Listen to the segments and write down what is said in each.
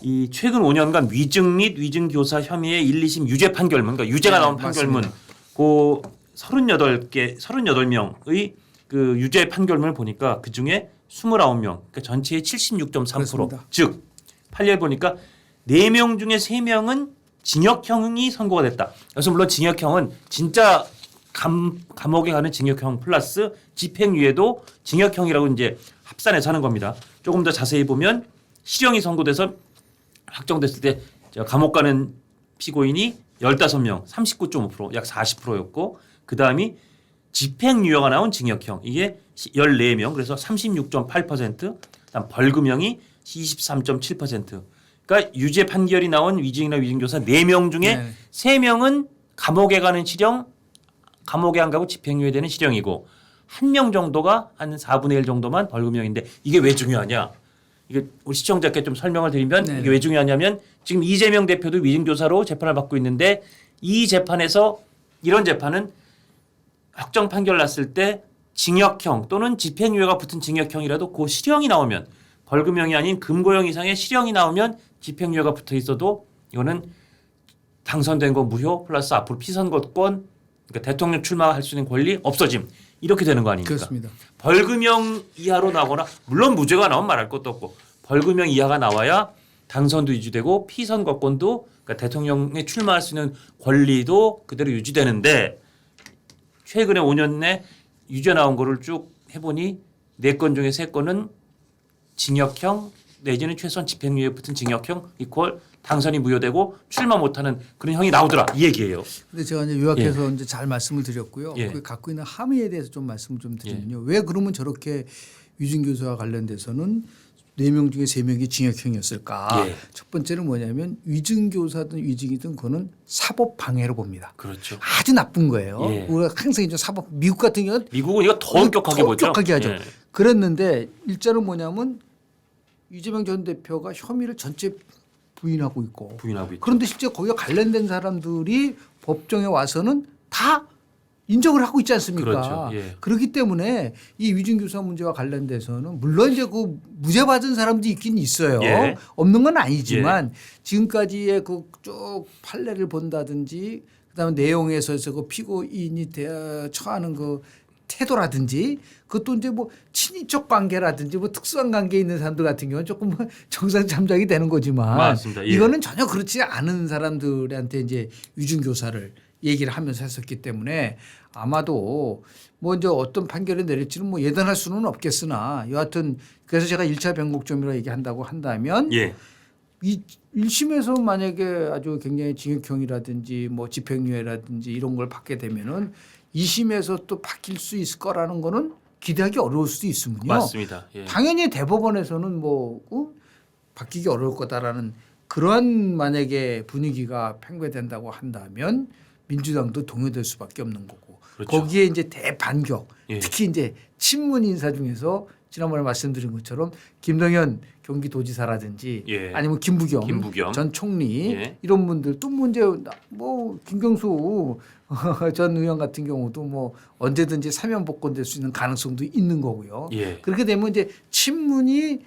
이 최근 5년간 위증 및 위증교사 혐의의 1, 2심 유죄 판결문, 그러니까 유죄가 나온 판결문, 그 38명의 그 유죄 판결문을 보니까 그 중에 29명, 그러니까 전체의 76.3%, 즉 판례를 보니까 4명 중에 3명은 징역형이 선고가 됐다. 그래서 물론 징역형은 진짜 감옥에 가는 징역형 플러스 집행유예도 징역형이라고 이제 합산해서 하는 겁니다. 조금 더 자세히 보면 실형이 선고돼서 확정됐을 때 감옥 가는 피고인이 15명, 39.5%, 약 40%였고 그 다음이 집행유예가 나온 징역형 이게 14명, 그래서 36.8%, 그다음 벌금형이 23.7%. 그러니까 유죄 판결이 나온 위증이나 위증교사 4명 중에 3명은 감옥에 가는 실형, 감옥에 안 가고 집행유예 되는 실형이고 1명 정도가 한 4분의 1 정도만 벌금형인데 이게 왜 중요하냐? 이게 우리 시청자께 좀 설명을 드리면 이게 왜 중요하냐면 지금 이재명 대표도 위증교사로 재판을 받고 있는데 이 재판에서 이런 재판은 확정 판결 났을 때 징역형 또는 집행유예가 붙은 징역형이라도 그 실형이 나오면 벌금형이 아닌 금고형 이상의 실형이 나오면 집행유예가 붙어 있어도 이거는 당선된 거 무효 플러스 앞으로 피선거권, 그러니까 대통령 출마할 수 있는 권리 없어짐 이렇게 되는 거 아닙니까? 그렇습니다. 벌금형 이하로 나거나 물론 무죄가 나오면 말할 것도 없고 벌금형 이하가 나와야 당선도 유지되고 피선거권도 그러니까 대통령에 출마할 수 있는 권리도 그대로 유지되는데 최근에 5년 내 유죄 나온 거를 쭉 해보니 4건 중에 3건은 징역형 내지는 최소한 집행유예 붙은 징역형 이퀄 당선이 무효되고 출마 못하는 그런 형이 나오더라 이 얘기예요. 근데 제가 이제 요약해서 이제 잘 말씀을 드렸고요. 그 갖고 있는 함의에 대해서 좀 말씀을 좀 드리면요. 왜 그러면 저렇게 위증교사와 관련돼서는 4명 중에 3명이 징역형이었을까? 첫 번째는 뭐냐면 위증교사든 위증이든 그거는 사법 방해로 봅니다. 그렇죠. 아주 나쁜 거예요. 우리가 항상 이제 사법 미국 같은 경우는 미국은 이거 더 엄격하게 보죠. 엄격하게 하죠. 그랬는데 일자는 뭐냐면 이재명 전 대표가 혐의를 전체 부인하고 있고 그런데 실제 거기에 관련된 사람들이 법정에 와서는 다 인정을 하고 있지 않습니까? 그렇죠. 그렇기 때문에 이 위증교사 문제와 관련돼서는 물론 이제 그 무죄 받은 사람도 있긴 있어요. 없는 건 아니지만 지금까지의 그 쭉 판례를 본다든지 그다음에 내용에서 그 피고인이 처하는 그 태도라든지 그것도 이제 뭐 친인척 관계라든지 뭐 특수한 관계에 있는 사람들 같은 경우는 조금 정상 잠적이 되는 거지만 맞습니다. 이거는 전혀 그렇지 않은 사람들한테 이제 위증교사를 얘기를 하면서 했었기 때문에 아마도 뭐 이제 어떤 판결을 내릴지는 뭐 예단할 수는 없겠으나 여하튼 그래서 제가 1차 변곡점이라고 얘기한다고 한다면 이 1심에서 만약에 아주 굉장히 징역형이라든지 뭐 집행유예라든지 이런 걸 받게 되면은 2심에서 또 바뀔 수 있을 거라는 거는 기대하기 어려울 수도 있으면요. 맞습니다. 당연히 대법원에서는 뭐 바뀌기 어려울 거다라는 그러한 만약에 분위기가 팽배된다고 한다면 민주당도 동요될 수밖에 없는 거고 거기에 이제 대반격 특히 이제 친문 인사 중에서 지난번에 말씀드린 것처럼 김동연 경기도지사라든지 아니면 김부겸 전 총리 이런 분들 또 문제 뭐 김경수 전 의원 같은 경우도 뭐 언제든지 사면 복권될 수 있는 가능성도 있는 거고요. 그렇게 되면 이제 친문이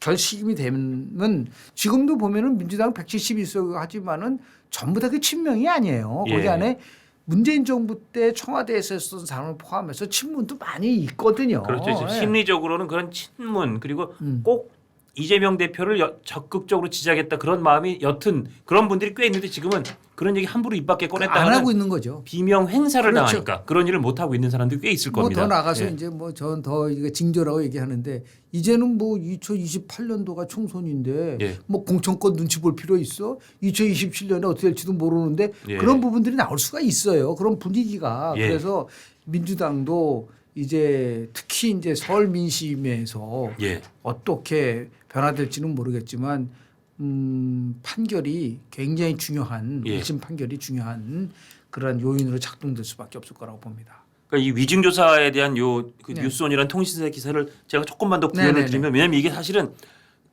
결식이 되면 지금도 보면은 민주당 171석 하지만은 전부 다 그 친명이 아니에요. 거기 안에 문재인 정부 때 청와대에서 했던 사람을 포함해서 친문도 많이 있거든요. 그렇죠. 심리적으로는 그런 친문 그리고 꼭 이재명 대표를 적극적으로 지지하겠다 그런 마음이 옅은 그런 분들이 꽤 있는데 지금은 그런 얘기 함부로 입 밖에 꺼냈다가 안 하고 있는 거죠. 비명 행사를 당하니까 그런 일을 못 하고 있는 사람들이 꽤 있을 겁니다. 더 나가서 이제 뭐 전 더 징조라고 얘기하는데 이제는 뭐 2028년도가 총선인데 뭐 공천권 눈치 볼 필요 있어? 2027년에 어떻게 될지도 모르는데 그런 부분들이 나올 수가 있어요. 그런 분위기가 그래서 민주당도 이제 특히 이제 서울 민심에서 어떻게 변화될지는 모르겠지만 판결이 굉장히 중요한 1심 판결이 중요한 그런 요인으로 작동될 수밖에 없을 거라고 봅니다. 그러니까 이 위증교사에 대한 그 뉴스온이라는 통신사 기사를 제가 조금만 더 부연을 드리면 왜냐하면 이게 사실은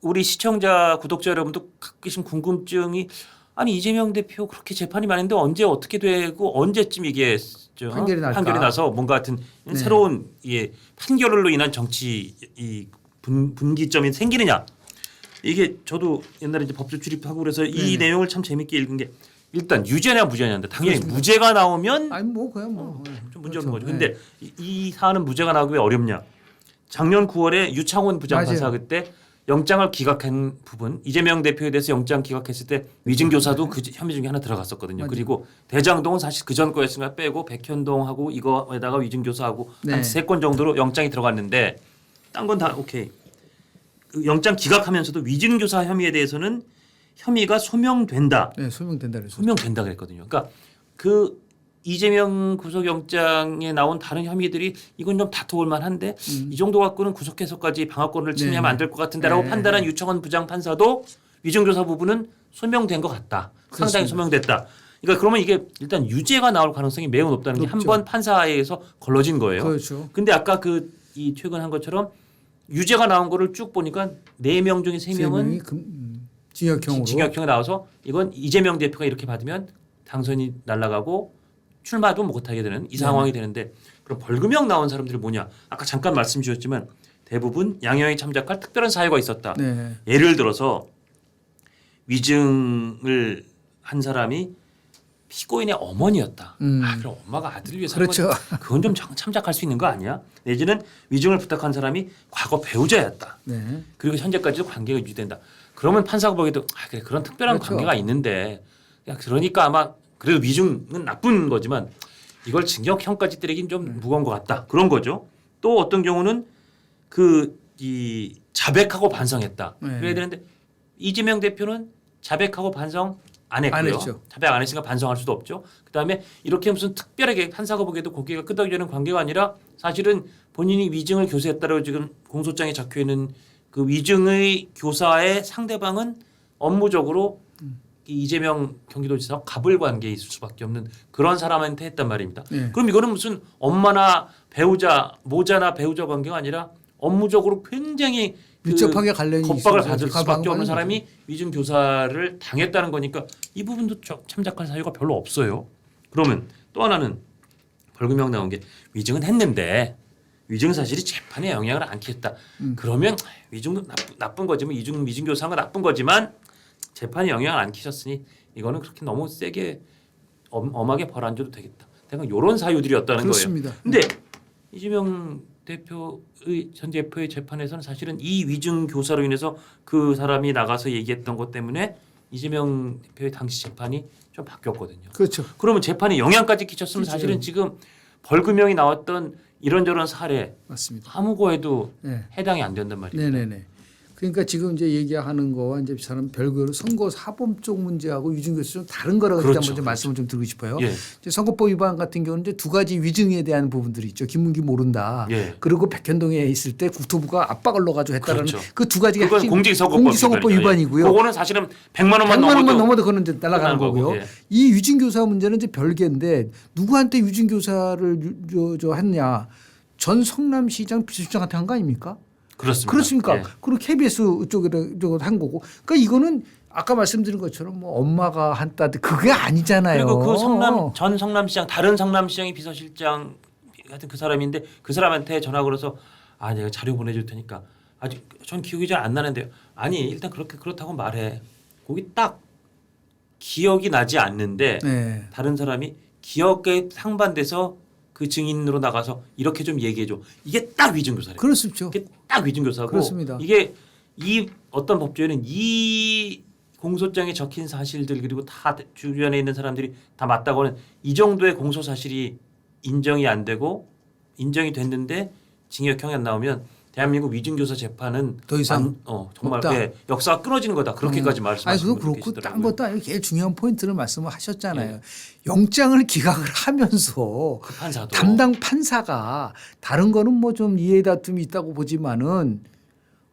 우리 시청자 구독자 여러분도 갖고 계신 궁금증이 아니 이재명 대표 그렇게 재판이 많은데 언제 어떻게 되고 언제쯤 이게 판결이 나서 뭔가 같은 새로운 판결로 인한 정치 이 분기점이 생기느냐 이게 저도 옛날에 이제 법조 출입하고 그래서 이 네. 내용을 참 재밌게 읽은 게 일단 유죄냐 무죄냐인데 당연히 그렇습니다. 무죄가 나오면 아니 뭐 그냥 뭐 좀 문제 없는 그렇죠. 거죠. 근데 이 사안은 무죄가 나오기 왜 어렵냐? 작년 9월에 유창원 부장판사 맞아요. 그때 영장을 기각한 부분 이재명 대표에 대해서 영장 기각했을 때 위증교사도 그 혐의 중에 하나 들어갔었거든요. 맞아요. 그리고 대장동은 사실 그 전 거였으니까 빼고 백현동하고 이거에다가 위증교사하고 네. 한 3건 정도로 영장이 들어갔는데 딴 건 다 오케이. 그 영장 기각하면서도 위증교사 혐의에 대해서는 혐의가 소명된다. 네, 소명된다 그래서. 소명된다 그랬거든요. 그러니까 그 이재명 구속영장에 나온 다른 혐의들이 이건 좀 다퉈볼 만한데 이 정도 갖고는 구속해서까지 방어권을 침해하면 네. 안 될 것 같은데라고 네. 판단한 유창원 부장판사도 위증교사 부분은 소명된 것 같다. 상당히 그렇습니다. 소명됐다. 그러니까 그러면 이게 일단 유죄가 나올 가능성이 매우 높다는 게 한 높죠. 번 판사에 의해서 걸러진 거예요. 그렇죠. 근데 아까 그 이 최근 한 것처럼 유죄가 나온 거를 쭉 보니까 4명 중에 3명은 징역형으로. 징역형이 나와서 이건 이재명 대표가 이렇게 받으면 당선이 날아가고 출마도 못하게 되는 이 상황이 되는데 그럼 벌금형 나온 사람들이 뭐냐? 아까 잠깐 말씀 주셨지만 대부분 양형에 참작할 특별한 사유가 있었다. 네. 예를 들어서 위증을 한 사람이 피고인의 어머니였다. 그럼 엄마가 아들을 위해서 한 그렇죠. 건 그건 좀 참작할 수 있는 거 아니야? 내지는 위증을 부탁한 사람이 과거 배우자였다. 네. 그리고 현재까지도 관계가 유지된다. 그러면 판사가 보기에도 그래 그런 특별한 그렇죠. 관계가 있는데 그러니까 아마 그래도 위증은 나쁜 거지만 이걸 징역형까지 때리긴 좀 무거운 것 같다. 그런 거죠. 또 어떤 경우는 이 자백하고 반성했다. 네. 그래야 되는데 이재명 대표는 자백하고 반성 안 했고요. 안 했죠. 자백 안 했으니까 반성할 수도 없죠. 그다음에 이렇게 무슨 특별하게 판사가 보기에도 고개가 끄덕이는 관계가 아니라 사실은 본인이 위증을 교사했다고 지금 공소장에 적혀 있는 그 위증의 교사의 상대방은 업무적으로 이 이재명 경기도지사와 갑을 관계에 있을 수밖에 없는 그런 사람한테 했단 말입니다. 네. 그럼 이거는 무슨 엄마나 배우자, 모자나 배우자 관계가 아니라 업무적으로 굉장히 밀접하게 관련이 겁박을 있어서 받을 수밖에 가방을 없는 사람이 위증 교사를 당했다는 거니까 이 부분도 참작할 사유가 별로 없어요. 그러면 또 하나는 벌금형 나온 게 위증은 했는데 위증 사실이 재판에 영향을 안 끼쳤다. 그러면 위증도 나쁜 거지만 위증 교사가 나쁜 거지만 재판에 영향을 안 끼쳤으니 이거는 그렇게 너무 세게 엄하게 벌 안 줘도 되겠다. 내가 이런 사유들이었다는 그렇습니다. 거예요. 근데 이재명 전 대표의 재판에서는 사실은 이 위증 교사로 인해서 그 사람이 나가서 얘기했던 것 때문에 이재명 대표의 당시 재판이 좀 바뀌었거든요. 그렇죠. 그러면 재판에 영향까지 끼쳤으면 그렇죠. 사실은 지금 벌금형이 나왔던 이런저런 사례 맞습니다. 아무 거에도 네. 해당이 안 된단 말이에요. 네네네. 그러니까 지금 이제 얘기하는 거와 이제 사람 별개로 선거 사법 쪽 문제하고 위증교사 좀 다른 거라고 일단 그렇죠. 먼저 말씀을 좀 드리고 싶어요. 예. 이제 선거법 위반 같은 경우는 이제 두 가지 위증에 대한 부분들이 있죠. 김문기 모른다. 예. 그리고 백현동에 있을 때 국토부가 압박을 넣어가지고 했다라는 그렇죠. 그 두 가지가 그건 핵심 공직선거법 위반이고요. 그거는 사실은 100만 원만 100만 원만 넘어도 넘어도 그거는 이제 날아가는 끝나는 거고요. 거고, 예. 이 위증교사 문제는 이제 별개인데 누구한테 위증교사를 했냐? 전 성남시장 비서실장한테 한 거 아닙니까? 그렇습니다. 그렇습니까? 예. 그리고 KBS 쪽으로 한 거고. 그러니까 이거는 아까 말씀드린 것처럼 뭐 엄마가 한다 그게 아니잖아요. 그리고 그 전 성남시장 다른 성남시장의 비서실장 같은 그 사람인데 그 사람한테 전화 걸어서 내가 자료 보내줄 테니까 아직 전 기억이 잘 안 나는데요. 아니 일단 그렇다고 말해. 거기 딱 기억이 나지 않는데 네. 다른 사람이 기억에 상반돼서 그 증인으로 나가서 이렇게 좀 얘기해줘. 이게 딱 위증교사래요. 그럴 수 있죠. 이게 딱 위증교사고 그렇습니다. 이게 이 어떤 법조에는 이 공소장에 적힌 사실들 그리고 다 주변에 있는 사람들이 다 맞다고 하는 이 정도의 공소 사실이 인정이 안 되고 인정이 됐는데 징역형이 안 나오면 대한민국 위증교사 재판은 더 이상 정말 없다. 역사가 끊어지는 거다. 그렇게까지 말씀하시는 아니 그거 분이 그렇고 딴 계시더라고요. 것도 아니고 제일 중요한 포인트를 말씀을 하셨잖아요. 예. 영장을 기각을 하면서 그 판사도 담당 판사가 다른 거는 뭐 좀 이해 다툼이 있다고 보지만은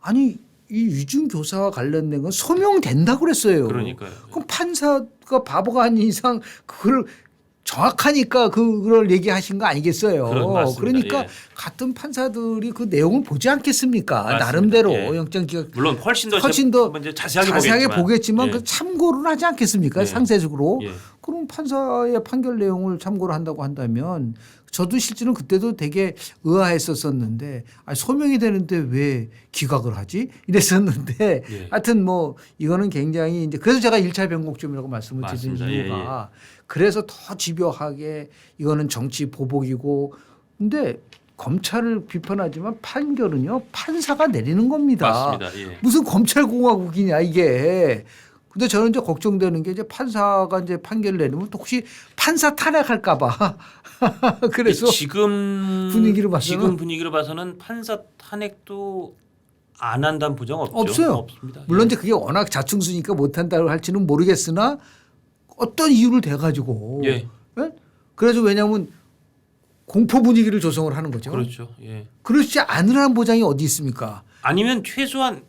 아니 이 위증 교사와 관련된 건 소명된다고 그랬어요. 그러니까요. 그럼 판사가 바보가 아닌 이상 그걸 정확하니까 그걸 얘기하신 거 아니겠어요. 맞습니다. 그러니까 예. 같은 판사들이 그 내용을 보지 않겠습니까? 맞습니다. 나름대로 예. 영장 기각 물론 훨씬 더 훨씬 자세하게 보겠지만 예. 그 참고를 하지 않겠습니까? 예. 상세적으로. 예. 그럼 판사의 판결 내용을 참고를 한다고 한다면 저도 실제로 그때도 되게 의아했었었는데 소명이 되는데 왜 기각을 하지? 이랬었는데 예. 하여튼 뭐 이거는 굉장히 이제 그래서 제가 1차 변곡점이라고 말씀을 드린 맞습니다. 이유가 그래서 더 집요하게 이거는 정치 보복이고 근데 검찰을 비판하지만 판결은요 판사가 내리는 겁니다. 맞습니다. 예. 무슨 검찰공화국이냐 이게. 근데 저는 이제 걱정되는 게 이제 판사가 이제 판결을 내리면 또 혹시 판사 탄핵할까봐. 그래서 지금 지금 분위기로 봐서는 판사 탄핵도 안 한다는 보장 없죠. 없어요. 없습니다. 물론 예. 이제 그게 워낙 자충수니까 못한다고 할지는 모르겠으나 어떤 이유를 대가지고. 예. 예? 그래서 왜냐하면 공포 분위기를 조성을 하는 거죠. 그렇죠. 예. 그렇지 않으라는 보장이 어디 있습니까? 아니면 최소한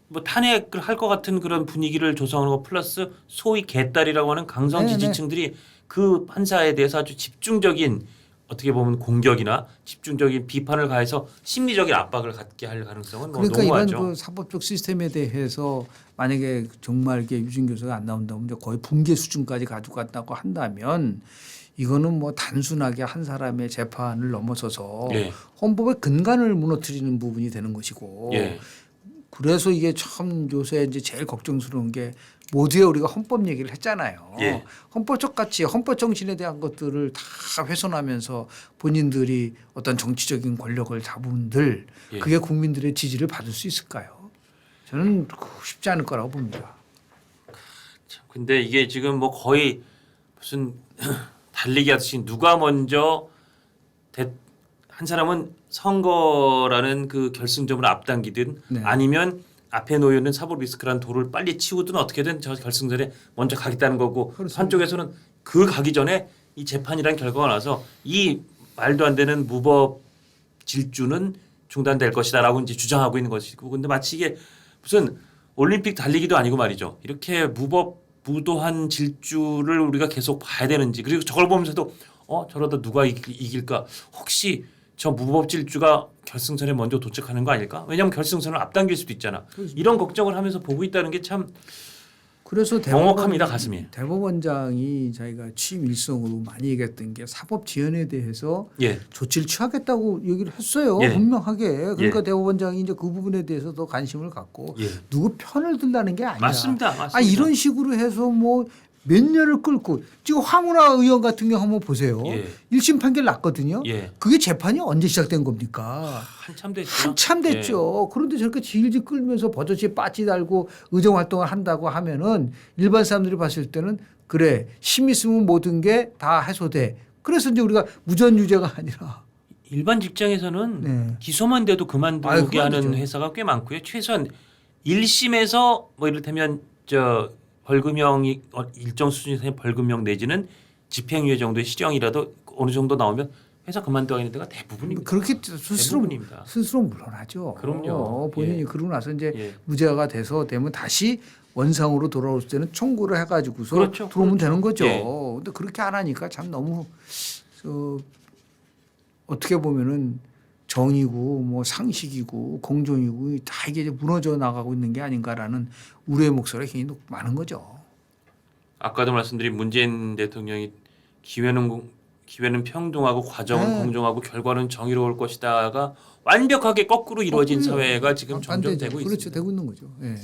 뭐 탄핵을 할 것 같은 그런 분위기를 조성하는 거 플러스 소위 개딸이라고 하는 강성 네네. 지지층들이 그 판사에 대해서 아주 집중적인 어떻게 보면 공격이나 집중적인 비판을 가해서 심리적인 압박을 갖게 할 가능성은 뭐 그러니까 이런 농후하죠. 그 사법적 시스템에 대해서 만약에 정말 이게 유진 교수가 안 나온다면 이제 거의 붕괴 수준까지 가지고 갔다고 한다면 이거는 뭐 단순하게 한 사람의 재판을 넘어서서 예. 헌법의 근간을 무너뜨리는 부분이 되는 것이고 예. 그래서 이게 참 요새 이제 제일 걱정스러운 게 모두에 우리가 헌법 얘기를 했잖아요. 예. 헌법적 가치, 헌법 정신에 대한 것들을 다 훼손하면서 본인들이 어떤 정치적인 권력을 잡은들 예. 그게 국민들의 지지를 받을 수 있을까요? 저는 쉽지 않을 거라고 봅니다. 근데 이게 지금 뭐 거의 무슨 달리기 하듯이 누가 먼저 한 사람은 선거라는 그 결승점을 앞당기든 네. 아니면 앞에 놓여 있는 사법 리스크라는 돌을 빨리 치우든 어떻게든 저 결승전에 먼저 가겠다는 거고 그렇습니다. 한쪽에서는 그 가기 전에 이 재판이라는 결과가 나서 이 말도 안 되는 무법 질주는 중단될 것이다라고 이제 주장하고 있는 것이고 근데 마치 이게 무슨 올림픽 달리기도 아니고 말이죠. 이렇게 무도한 질주를 우리가 계속 봐야 되는지 그리고 저걸 보면서도 저러다 누가 이길까 혹시 저 무법 질주가 결승선에 먼저 도착하는 거 아닐까? 왜냐하면 결승선을 앞당길 수도 있잖아. 이런 걱정을 하면서 보고 있다는 게 참 그래서 먹먹합니다 가슴이. 대법원장이 자기가 취임 일성으로 많이 얘기했던 게 사법 지연에 대해서 예. 조치를 취하겠다고 얘기를 했어요. 예. 분명하게. 그러니까 예. 대법원장이 이제 그 부분에 대해서 더 관심을 갖고 예. 누구 편을 들라는 게 아니라 맞습니다. 이런 식으로 해서 뭐 몇 년을 끌고 지금 황운하 의원 같은 경우 한번 보세요. 예. 1심 판결 났거든요. 예. 그게 재판이 언제 시작된 겁니까? 한참 됐죠. 한참 됐죠. 그런데 저렇게 질질 끌면서 버젓이 빠지 달고 의정 활동을 한다고 하면은 일반 사람들이 봤을 때는 그래 힘 있으면 모든 게 다 해소돼. 그래서 이제 우리가 무전 유죄가 아니라 일반 직장에서는 네. 기소만 돼도 그만두게 그만두죠. 하는 회사가 꽤 많고요. 최소한 1심에서 뭐 이를테면 저 벌금형이 일정 수준에서의 벌금형 내지는 집행유예 정도의 실형이라도 어느 정도 나오면 회사 그만두는 데가 대부분입니다. 그렇게 스스로 대부분입니다. 물러나죠. 그럼요. 본인이 예. 그러고 나서 이제 예. 무죄가 돼서 되면 다시 원상으로 돌아올 때는 청구를 해가지고서 그렇죠. 들어오면 그렇죠. 되는 거죠. 예. 근데 그렇게 안 하니까 참 너무 어떻게 보면은 정의고 뭐 상식이고 공정이고 다 이게 이제 무너져 나가고 있는 게 아닌가라는 우려의 목소리가 굉장히 많은 거죠. 아까도 말씀드린 문재인 대통령이 기회는 평등하고 과정은 네. 공정하고 결과는 정의로울 것이다가 완벽하게 거꾸로 이루어진 사회가 지금 점점 반대죠. 되고 그렇죠. 있습니다. 되고 있는 거죠. 예.